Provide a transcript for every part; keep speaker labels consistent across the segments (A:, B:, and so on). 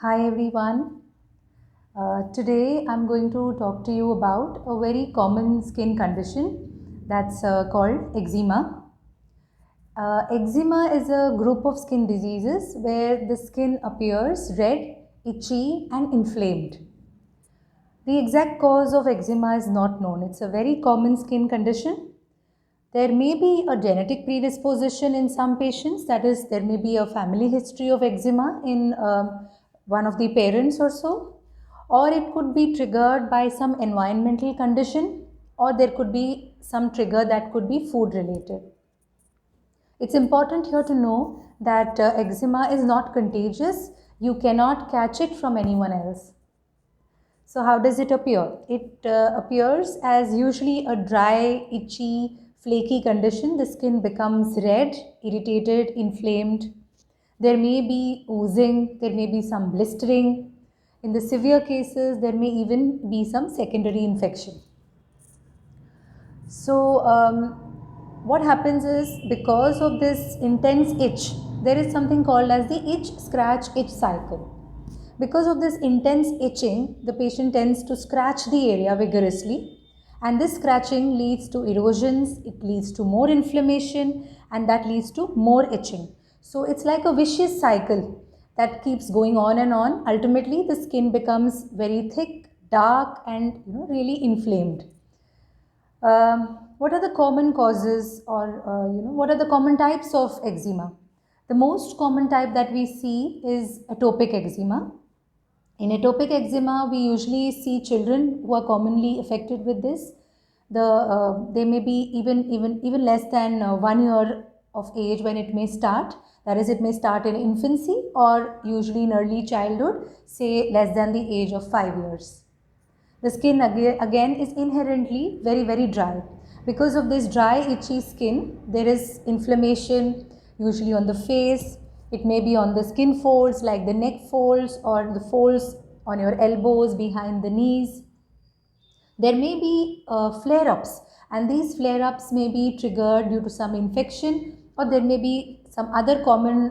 A: Hi everyone. Today I'm going to talk to you about a very common skin condition that's called eczema. Eczema is a group of skin diseases where the skin appears red, itchy, and inflamed. The exact cause of eczema is not known. It's a very common skin condition. There may be a genetic predisposition in some patients, that is, there may be a family history of eczema in one of the parents or so, or it could be triggered by some environmental condition, or there could be some trigger that could be food related. It's important here to know that eczema is not contagious. You cannot catch it from anyone else. So how does it appear? It appears as usually a dry, itchy, flaky condition. The skin becomes red, irritated, inflamed. There may be oozing, there may be some blistering. In the severe cases, there may even be some secondary infection. So what happens is, because of this intense itch, there is something called as the itch, scratch, itch cycle. Because of this intense itching, the patient tends to scratch the area vigorously, and this scratching leads to erosions, it leads to more inflammation, and that leads to more itching. So it's like a vicious cycle that keeps going on and on. Ultimately, the skin becomes very thick, dark, and really inflamed. What are the common causes, or what are the common types of eczema? The most common type that we see is atopic eczema. In atopic eczema, we usually see children who are commonly affected with this. They may be even less than 1 year of age when it may start. That is, it may start in infancy or usually in early childhood, say less than the age of 5 years. The skin again is inherently very dry. Because of this dry, itchy skin, there is inflammation usually on the face. It may be on the skin folds like the neck folds or the folds on your elbows, behind the knees. There may be flare-ups, and these flare-ups may be triggered due to some infection, or there may be some other common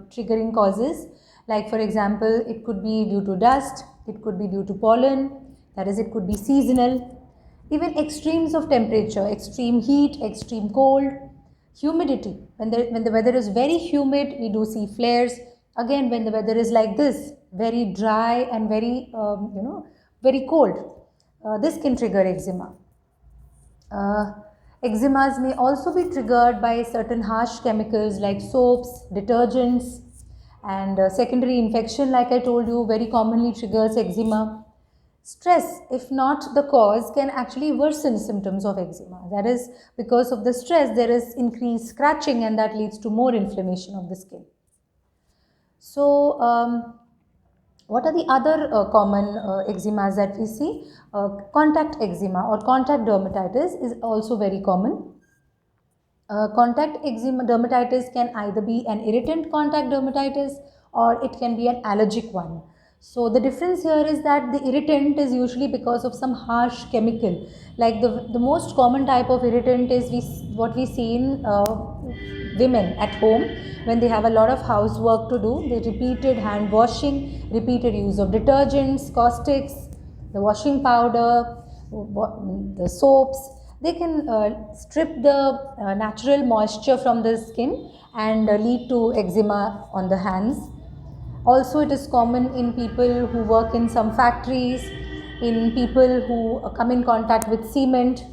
A: triggering causes, like for example, it could be due to dust, it could be due to pollen, that is, it could be seasonal. Even extremes of temperature, extreme heat, extreme cold, humidity. When the weather is very humid, we do see flares. Again, when the weather is like this, very dry and very cold, this can trigger eczema. Eczemas may also be triggered by certain harsh chemicals like soaps, detergents, and secondary infection, like I told you, very commonly triggers eczema. Stress, if not the cause, can actually worsen symptoms of eczema. That is, because of the stress, there is increased scratching, and that leads to more inflammation of the skin. So, what are the other common eczemas that we see? Contact eczema or contact dermatitis is also very common. Contact eczema dermatitis can either be an irritant contact dermatitis or it can be an allergic one. So the difference here is that the irritant is usually because of some harsh chemical. Like the most common type of irritant is what we see in women at home when they have a lot of housework to do. The repeated hand washing, repeated use of detergents, caustics, the washing powder, the soaps, they can strip the natural moisture from the skin and lead to eczema on the hands. Also, it is common in people who work in some factories, in people who come in contact with cement.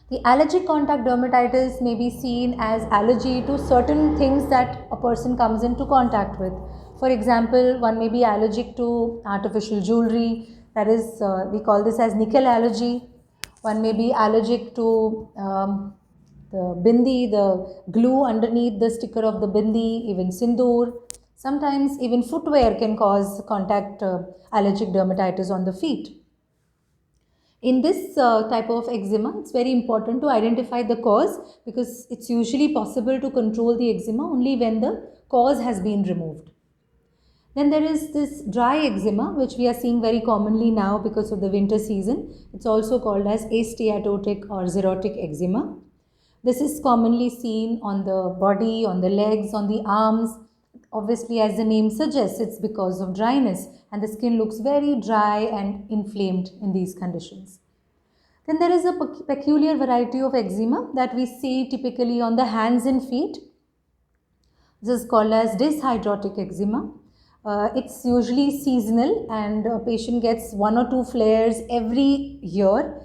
A: The allergic contact dermatitis may be seen as allergy to certain things that a person comes into contact with. For example, one may be allergic to artificial jewelry, that is, we call this as nickel allergy. One may be allergic to the bindi, the glue underneath the sticker of the bindi, even sindoor. Sometimes even footwear can cause contact allergic dermatitis on the feet. In this type of eczema, it's very important to identify the cause, because it's usually possible to control the eczema only when the cause has been removed. Then there is this dry eczema, which we are seeing very commonly now because of the winter season. It's also called as asteatotic or xerotic eczema. This is commonly seen on the body, on the legs, on the arms. Obviously, as the name suggests, it's because of dryness, and the skin looks very dry and inflamed in these conditions. Then there is a peculiar variety of eczema that we see typically on the hands and feet. This is called as dyshydrotic eczema. It's usually seasonal, and a patient gets 1 or 2 flares every year.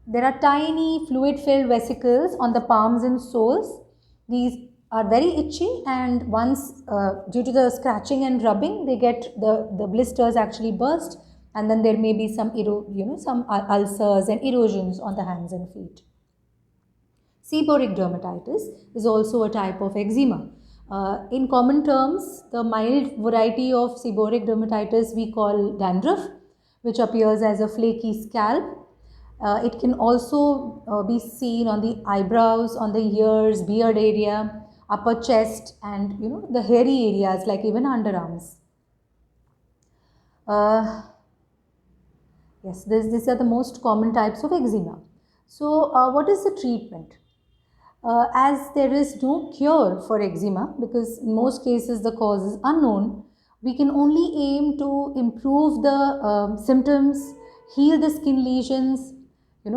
A: There are tiny fluid-filled vesicles on the palms and soles. These are very itchy, and once due to the scratching and rubbing, they get the blisters actually burst, and then there may be some ulcers and erosions on the hands and feet. Seborrheic dermatitis is also a type of eczema. In common terms, the mild variety of seborrheic dermatitis we call dandruff, which appears as a flaky scalp. It can also be seen on the eyebrows, on the ears, beard area, upper chest, and the hairy areas like even underarms. Yes, these are the most common types of eczema. So, what is the treatment? As there is no cure for eczema, because in most cases the cause is unknown, we can only aim to improve the symptoms, heal the skin lesions,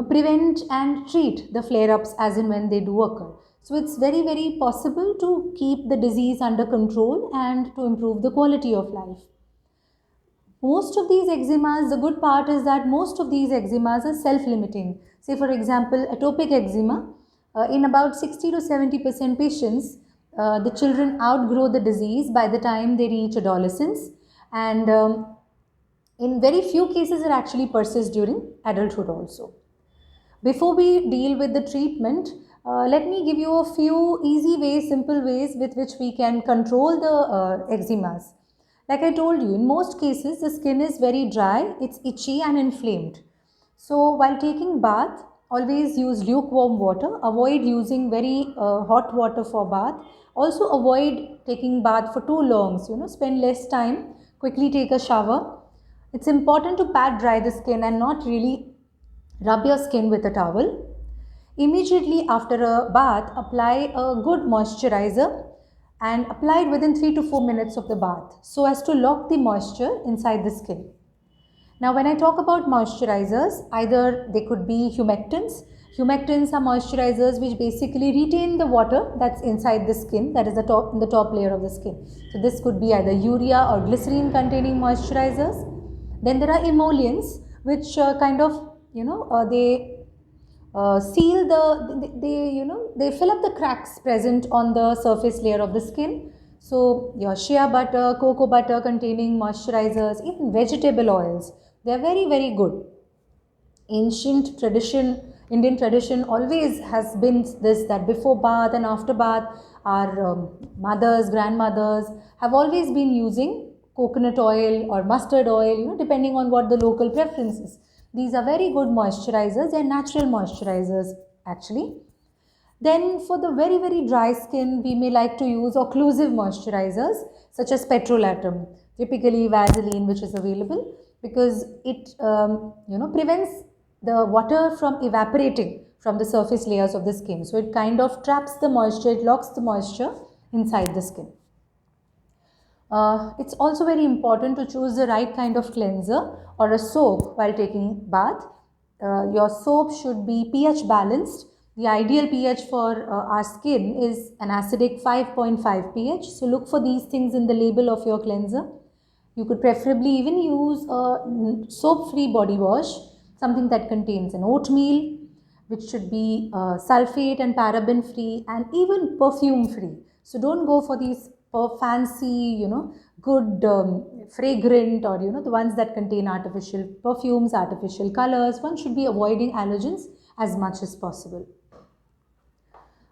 A: prevent and treat the flare-ups as and when they do occur. So it's very, very possible to keep the disease under control and to improve the quality of life. Most of these eczemas, the good part is that most of these eczemas are self-limiting. Say for example, atopic eczema, in about 60 to 70% patients, the children outgrow the disease by the time they reach adolescence, and in very few cases it actually persists during adulthood also. Before we deal with the treatment, let me give you a few easy ways, simple ways with which we can control the eczemas. Like I told you, in most cases the skin is very dry, it's itchy and inflamed. So while taking bath, always use lukewarm water. Avoid using very hot water for bath. Also avoid taking bath for too long. So, spend less time. Quickly take a shower. It's important to pat dry the skin and not really rub your skin with a towel. Immediately after a bath, apply a good moisturizer and apply it within 3 to 4 minutes of the bath so as to lock the moisture inside the skin. Now, when I talk about moisturizers, either they could be humectants. Humectants are moisturizers which basically retain the water that's inside the skin, that is in the top layer of the skin. So this could be either urea or glycerine containing moisturizers. Then there are emollients which seal they fill up the cracks present on the surface layer of the skin. So your shea butter, cocoa butter containing moisturizers, even vegetable oils, they are very, very good. Ancient tradition, Indian tradition always has been this, that before bath and after bath, our mothers, grandmothers have always been using coconut oil or mustard oil, depending on what the local preference is. These are very good moisturizers. They are natural moisturizers actually. Then for the very, very dry skin, we may like to use occlusive moisturizers such as petrolatum, typically Vaseline, which is available, because it prevents the water from evaporating from the surface layers of the skin. So it kind of traps the moisture, it locks the moisture inside the skin. It's also very important to choose the right kind of cleanser or a soap while taking bath. Your soap should be pH balanced. The ideal pH for our skin is an acidic 5.5 pH. So look for these things in the label of your cleanser. You could preferably even use a soap-free body wash, something that contains an oatmeal, which should be sulfate and paraben free, and even perfume free. So don't go for these fancy, good fragrant, or the ones that contain artificial perfumes, artificial colors. One should be avoiding allergens as much as possible.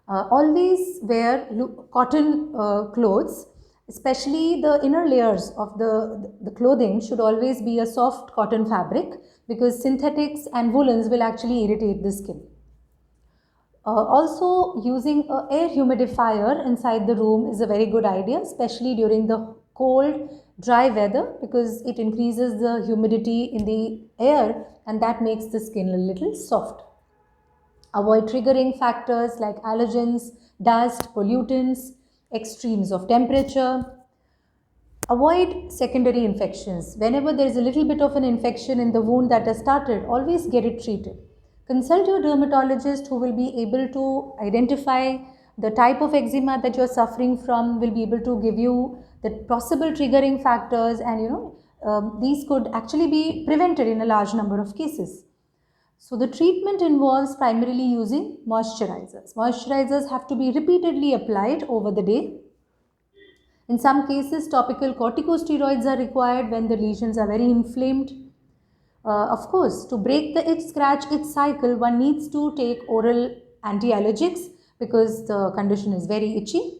A: Always wear cotton clothes, especially the inner layers of the clothing should always be a soft cotton fabric, because synthetics and woolens will actually irritate the skin. Also, using an air humidifier inside the room is a very good idea, especially during the cold, dry weather, because it increases the humidity in the air and that makes the skin a little soft. Avoid triggering factors like allergens, dust, pollutants, extremes of temperature. Avoid secondary infections. Whenever there is a little bit of an infection in the wound that has started, always get it treated. Consult your dermatologist who will be able to identify the type of eczema that you are suffering from, will be able to give you the possible triggering factors, and these could actually be prevented in a large number of cases. So the treatment involves primarily using moisturizers. Moisturizers have to be repeatedly applied over the day. In some cases, topical corticosteroids are required when the lesions are very inflamed. Of course, to break the itch scratch itch cycle, one needs to take oral anti-allergics because the condition is very itchy.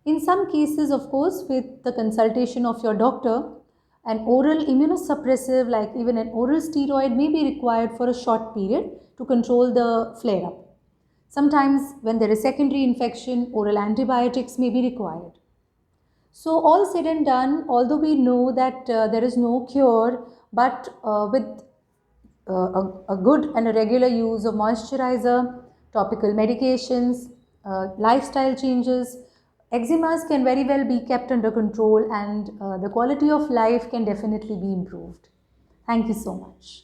A: In some cases, of course, with the consultation of your doctor, an oral immunosuppressive like even an oral steroid may be required for a short period to control the flare-up. Sometimes when there is secondary infection, oral antibiotics may be required. So all said and done, although we know that there is no cure, but with a good and a regular use of moisturizer, topical medications, lifestyle changes, eczemas can very well be kept under control, and the quality of life can definitely be improved. Thank you so much.